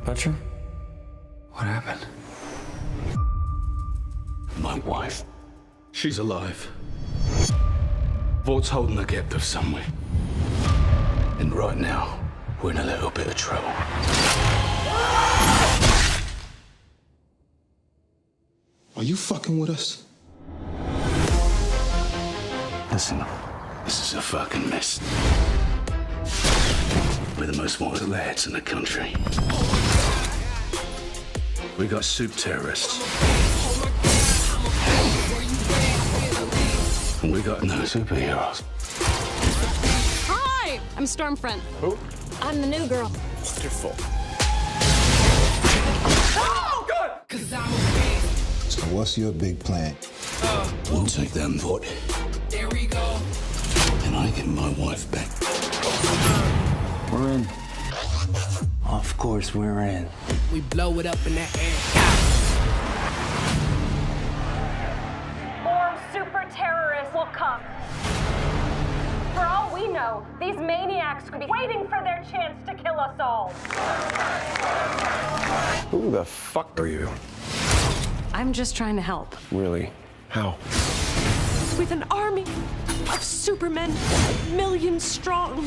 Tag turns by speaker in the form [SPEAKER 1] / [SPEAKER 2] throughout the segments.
[SPEAKER 1] Fletcher? What happened?
[SPEAKER 2] My wife. She's alive. Vault's holding her captive somewhere. And right now, we're in a little bit of trouble.
[SPEAKER 3] Are you fucking with us?
[SPEAKER 2] Listen, this is a fucking mess. We're the most wanted lads in the country. We got soup terrorists. And we got no superheroes.
[SPEAKER 4] Hi! I'm Stormfront.
[SPEAKER 3] Who?
[SPEAKER 4] I'm the new girl.
[SPEAKER 3] Wonderful.
[SPEAKER 4] Oh,
[SPEAKER 3] God! So what's your big plan?
[SPEAKER 2] We'll take them Vault.
[SPEAKER 4] there we go.
[SPEAKER 2] And I get my wife back.
[SPEAKER 1] We're in. Of course we're in.
[SPEAKER 5] We blow it up in the air.
[SPEAKER 6] More super terrorists will come. For all we know, these maniacs could be waiting for their chance to kill us all.
[SPEAKER 3] Who the fuck are you?
[SPEAKER 4] I'm just trying to help.
[SPEAKER 3] Really? How?
[SPEAKER 4] With an army of supermen, millions strong.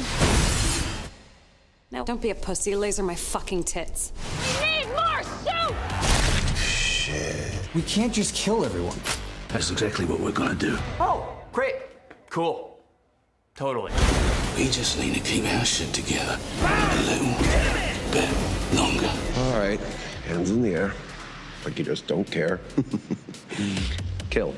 [SPEAKER 4] Now, don't be a pussy. Laser my fucking tits.
[SPEAKER 6] We need more soup!
[SPEAKER 3] Shit.
[SPEAKER 1] We can't just kill everyone.
[SPEAKER 2] That's exactly what we're gonna do.
[SPEAKER 1] Oh, great. Cool. Totally.
[SPEAKER 2] We just need to keep our shit together a little bit longer.
[SPEAKER 3] All right. Hands in the air. Like you just don't care. Kill.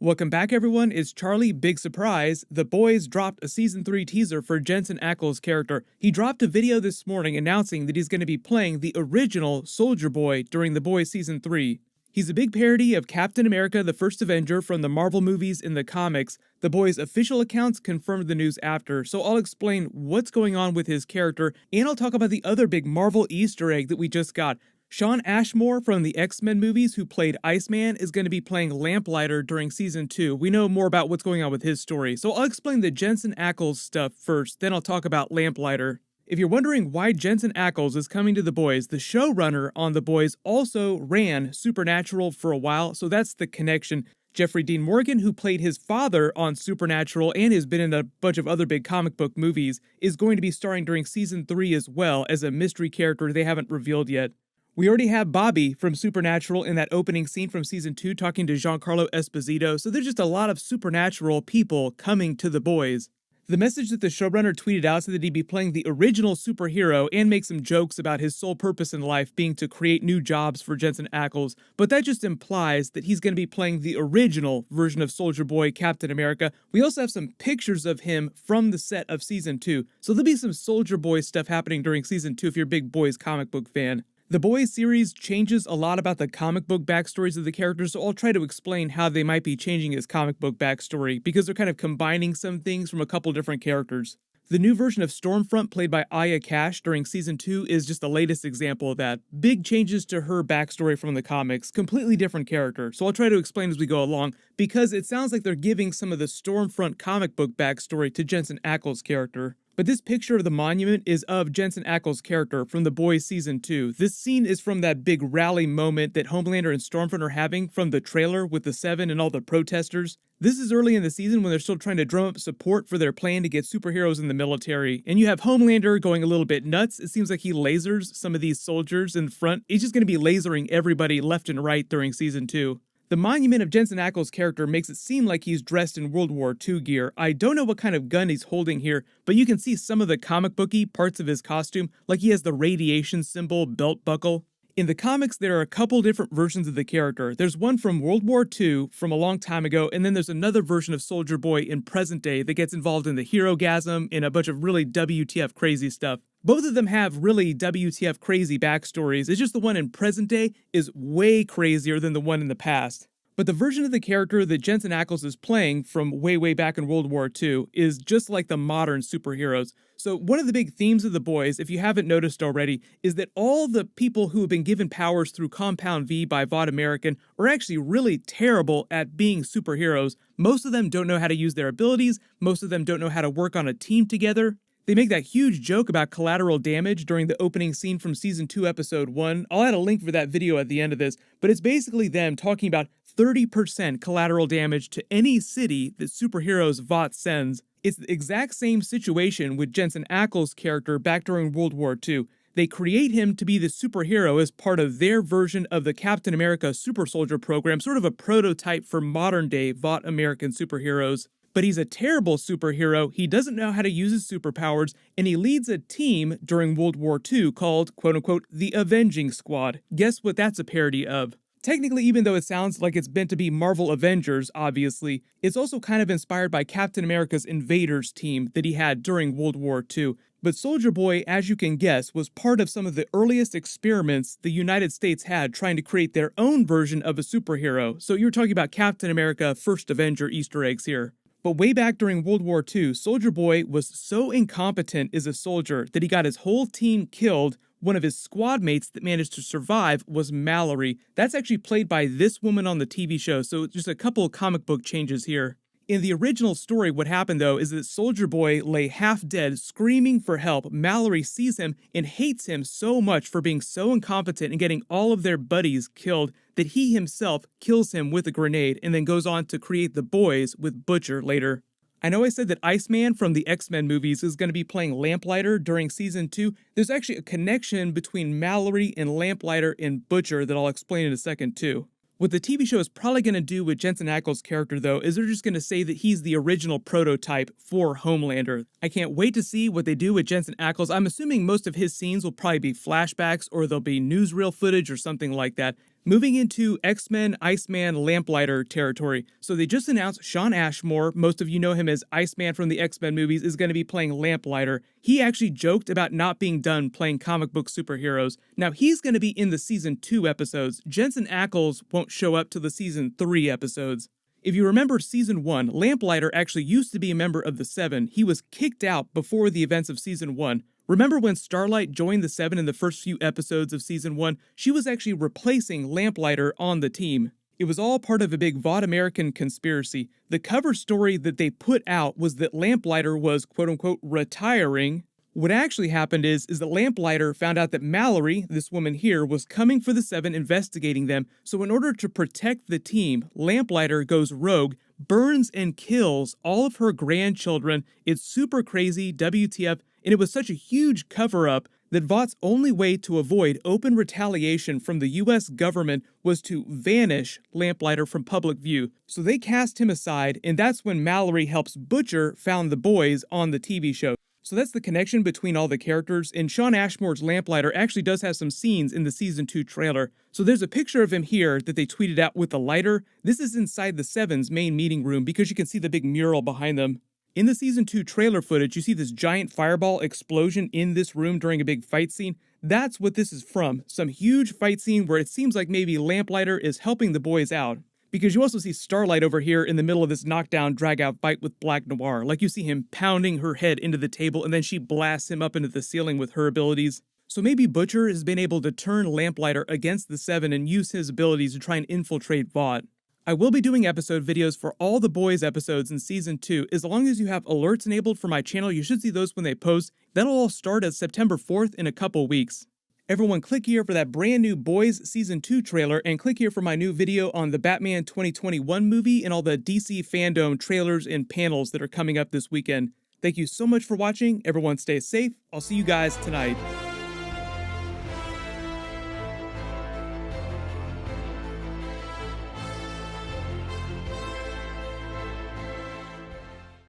[SPEAKER 7] Welcome back, everyone. It's Charlie. Big surprise. The Boys dropped a Season 3 teaser for Jensen Ackles' character. He dropped a video this morning announcing that he's going to be playing the original Soldier Boy during The Boys Season 3. He's a big parody of Captain America, the First Avenger from the Marvel movies and the comics. The Boys' official accounts confirmed the news after, so I'll explain what's going on with his character, and I'll talk about the other big Marvel Easter egg that we just got. Shawn Ashmore from the X-Men movies, who played Iceman, is going to be playing Lamplighter during Season 2. We know more about what's going on with his story, so I'll explain the Jensen Ackles stuff first, then I'll talk about Lamplighter. If you're wondering why Jensen Ackles is coming to The Boys, the showrunner on The Boys also ran Supernatural for a while, so that's the connection. Jeffrey Dean Morgan, who played his father on Supernatural and has been in a bunch of other big comic book movies, is going to be starring during Season 3 as well as a mystery character they haven't revealed yet. We already have Bobby from Supernatural in that opening scene from Season 2 talking to Giancarlo Esposito, so there's just a lot of Supernatural people coming to The Boys. The message that the showrunner tweeted out said that he'd be playing the original superhero and make some jokes about his sole purpose in life being to create new jobs for Jensen Ackles, but that just implies that he's going to be playing the original version of Soldier Boy Captain America. We also have some pictures of him from the set of Season 2, so there'll be some Soldier Boy stuff happening during Season 2 if you're a big Boys comic book fan. The Boys series changes a lot about the comic book backstories of the characters, so I'll try to explain how they might be changing his comic book backstory, because they're kind of combining some things from a couple different characters. The new version of Stormfront, played by Aya Cash during Season 2, is just the latest example of that. Big changes to her backstory from the comics, completely different character, so I'll try to explain as we go along, because it sounds like they're giving some of the Stormfront comic book backstory to Jensen Ackles' character. But this picture of the monument is of Jensen Ackles' character from The Boys Season 2. This scene is from that big rally moment that Homelander and Stormfront are having from the trailer with the Seven and all the protesters. This is early in the season when they're still trying to drum up support for their plan to get superheroes in the military. And you have Homelander going a little bit nuts. It seems like he lasers some of these soldiers in front. He's just going to be lasering everybody left and right during Season 2. The monument of Jensen Ackles' character makes it seem like he's dressed in World War II gear. I don't know what kind of gun he's holding here, but you can see some of the comic booky parts of his costume, like he has the radiation symbol belt buckle. In the comics, there are a couple different versions of the character. There's one from World War II from a long time ago, and then there's another version of Soldier Boy in present day that gets involved in the hero-gasm and a bunch of really WTF crazy stuff. Both of them have really WTF crazy backstories. It's just the one in present day is way crazier than the one in the past. But the version of the character that Jensen Ackles is playing from way back in World War II is just like the modern superheroes. So one of the big themes of The Boys, if you haven't noticed already, is that all the people who have been given powers through Compound V by Vought American are actually really terrible at being superheroes. Most of them don't know how to use their abilities. Most of them don't know how to work on a team together. They make that huge joke about collateral damage during the opening scene from Season 2, Episode 1. I'll add a link for that video at the end of this, but it's basically them talking about 30% collateral damage to any city that superheroes Vought sends. It's the exact same situation with Jensen Ackles' character back during World War II. They create him to be the superhero as part of their version of the Captain America Super Soldier program, sort of a prototype for modern-day Vought American superheroes. But he's a terrible superhero, he doesn't know how to use his superpowers, and he leads a team during World War II called, quote-unquote, the Avenging Squad. Guess what that's a parody of? Technically, even though it sounds like it's meant to be Marvel Avengers, obviously, it's also kind of inspired by Captain America's Invaders team that he had during World War II. But Soldier Boy, as you can guess, was part of some of the earliest experiments the United States had trying to create their own version of a superhero. So you're talking about Captain America First Avenger Easter eggs here. But way back during World War II, Soldier Boy was so incompetent as a soldier that he got his whole team killed. One of his squad mates that managed to survive was Mallory. That's actually played by this woman on the TV show, so just a couple of comic book changes here. In the original story, what happened though is that Soldier Boy lay half dead, screaming for help. Mallory sees him and hates him so much for being so incompetent and getting all of their buddies killed that he himself kills him with a grenade and then goes on to create the boys with Butcher later. I know I said that Iceman from the X-Men movies is going to be playing Lamplighter during Season 2. There's actually a connection between Mallory and Lamplighter and Butcher that I'll explain in a second too. What the TV show is probably going to do with Jensen Ackles' character, though, is they're just going to say that he's the original prototype for Homelander. I can't wait to see what they do with Jensen Ackles. I'm assuming most of his scenes will probably be flashbacks or there'll be newsreel footage or something like that. Moving into X-Men, Iceman, Lamplighter territory. So they just announced Shawn Ashmore, most of you know him as Iceman from the X-Men movies, is going to be playing Lamplighter. He actually joked about not being done playing comic book superheroes. Now he's going to be in the Season 2 episodes. Jensen Ackles won't show up to the Season 3 episodes. If you remember Season 1, Lamplighter actually used to be a member of the Seven. He was kicked out before the events of Season 1. Remember when Starlight joined the Seven in the first few episodes of Season 1? She was actually replacing Lamplighter on the team. It was all part of a big Vought American conspiracy. The cover story that they put out was that Lamplighter was quote-unquote retiring. What actually happened is that Lamplighter found out that Mallory, this woman here, was coming for the Seven, investigating them. So in order to protect the team, Lamplighter goes rogue, burns and kills all of her grandchildren. It's super crazy, WTF, and it was such a huge cover-up that Vought's only way to avoid open retaliation from the US government was to vanish Lamplighter from public view. So they cast him aside, and that's when Mallory helps Butcher found the boys on the TV show. So that's the connection between all the characters, and Shawn Ashmore's Lamplighter actually does have some scenes in the Season 2 trailer. So there's a picture of him here that they tweeted out with the lighter. This is inside the Seven's main meeting room because you can see the big mural behind them. In the Season 2 trailer footage, you see this giant fireball explosion in this room during a big fight scene. That's what this is from. Some huge fight scene where it seems like maybe Lamplighter is helping the boys out. Because you also see Starlight over here in the middle of this knockdown, drag-out fight with Black Noir. Like you see him pounding her head into the table and then she blasts him up into the ceiling with her abilities. So maybe Butcher has been able to turn Lamplighter against the Seven and use his abilities to try and infiltrate Vought. I will be doing episode videos for all the boys episodes in Season 2. As long as you have alerts enabled for my channel, you should see those when they post. That'll all start at September 4th in a couple weeks. Everyone click here for that brand new Boys Season 2 trailer, and click here for my new video on the Batman 2021 movie and all the DC Fandom trailers and panels that are coming up this weekend. Thank you so much for watching. Everyone stay safe. I'll see you guys tonight.